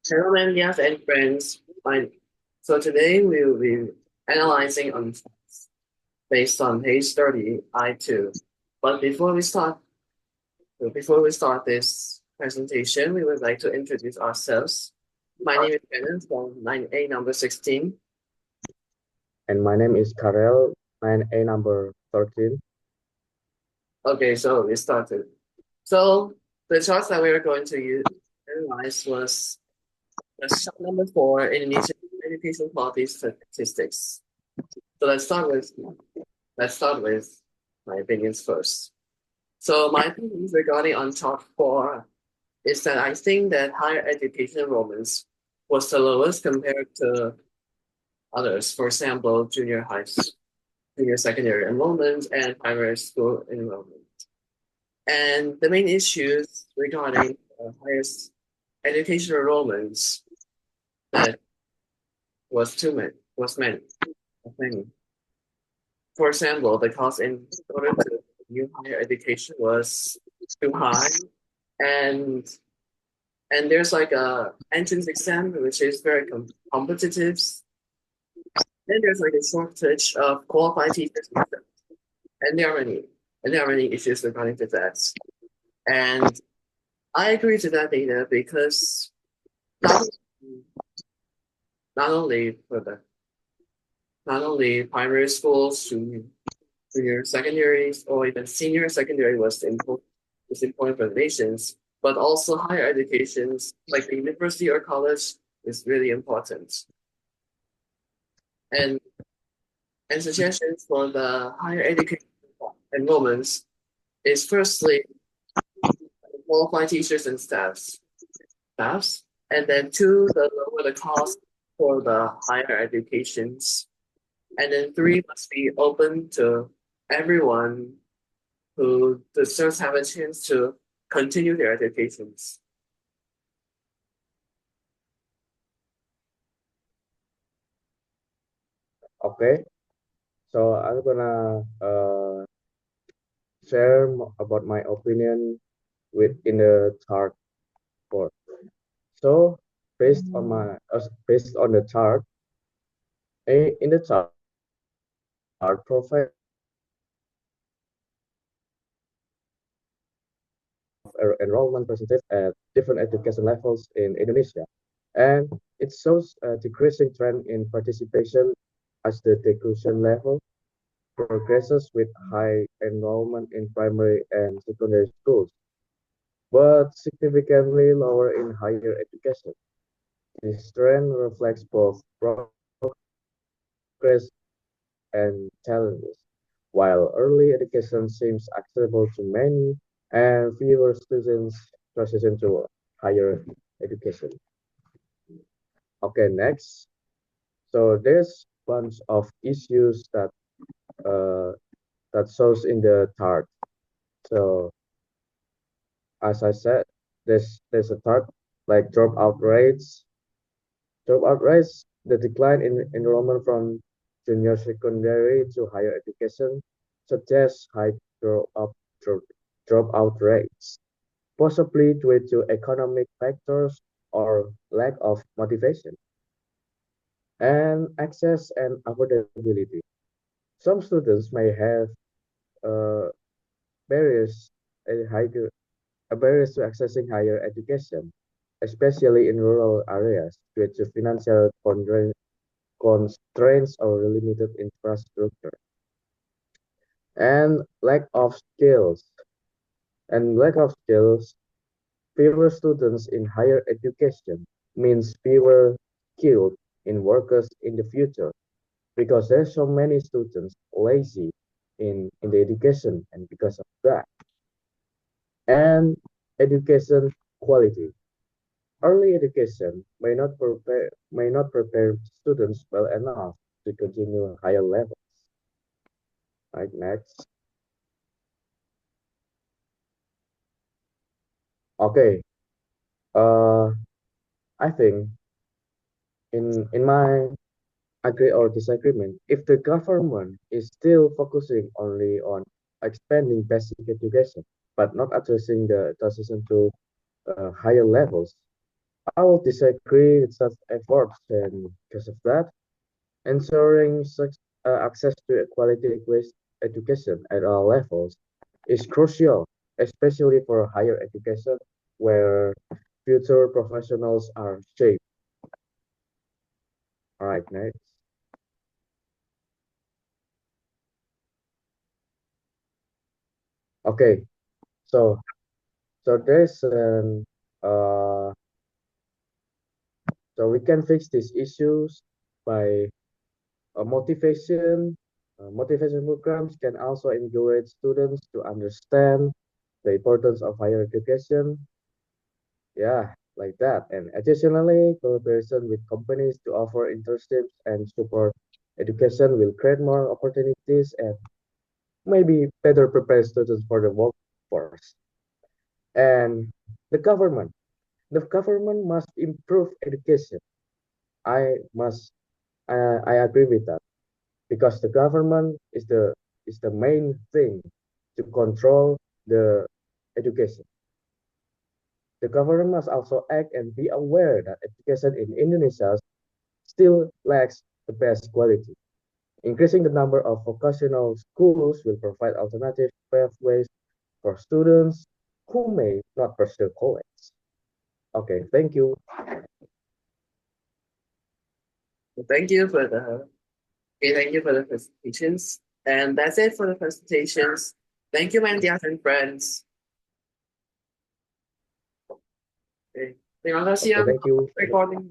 Hello, Manias and friends. So today we will be analyzing on based on page 30, I2. But before we start this presentation, we would like to introduce ourselves. My name is Kenneth from 9A number 16. And my name is Karel, 9A number 13. Okay, so we started. So the charts that we are going to analyze was chart number 4, Indonesian education quality statistics. So let's start with my opinions first. So my opinions regarding on chart 4 is that I think that higher education enrollments was the lowest compared to others. For example, junior secondary enrollment and primary school enrollment. And the main issues regarding highest education enrollments that was many. For example, the cost in order to new higher education was too high, and and there's like a entrance exam which is very competitive. Then there's like a shortage of qualified teachers, and there are many issues regarding to that. And I agree to that data because not not only for the not only primary schools, junior secondaries, or even senior secondary was important for the nations, but also higher educations like the university or college is really important. And and suggestions for the higher education enrollments is firstly qualified teachers and staffs, and then two, the lower the cost for the higher educations, and then three must be open to everyone who deserves have a chance to continue their educations. Okay, so I'm gonna share about my opinion with in the chart board. So based on the chart, in the chart provides enrollment percentage at different education levels in Indonesia, and it shows a decreasing trend in participation as the declusion level progresses with high enrollment in primary and secondary schools, but significantly lower in higher education. This trend reflects both progress and challenges. While early education seems accessible to many and fewer students transition to higher education. Okay, next. So there's bunch of issues uh, that shows in the chart. So as I said, there's a chart like dropout rates, the decline in enrollment from junior secondary to higher education suggests high dropout drop, dropout rates, possibly due to economic factors or lack of motivation and access and affordability. Some students may have uh, barriers a higher barriers to accessing higher education, especially in rural areas due to financial constraints or limited infrastructure, and lack of skills. Fewer students in higher education means fewer skilled in workers in the future because there's so many students lazy in the education, and because of that, and education quality. Early education may not prepare students well enough to continue higher levels. Right, next. Okay. Uh, I think in my agree or disagreement, if the government is still focusing only on expanding basic education, but not addressing the transition to higher levels, I will disagree with such efforts, and because of that, ensuring such access to quality education at all levels is crucial, especially for higher education, where future professionals are shaped. All right, next. Okay, so there's an so we can fix these issues by motivation. Motivation programs can also encourage students to understand the importance of higher education. Yeah, like that. And additionally, collaboration with companies to offer internships and support education will create more opportunities and maybe better prepare students for the workforce. And the government. The government must improve education. I must I agree with that because the government is the main thing to control the education. The government must also act and be aware that education in Indonesia still lacks the best quality. Increasing the number of vocational schools will provide alternative pathways for students who may not pursue college. Okay, thank you. Thank you for the thank you for the presentations. And that's it for the presentations. Thank you, Mandias and friends. Okay. Terima kasih Okay, yang thank you. recording.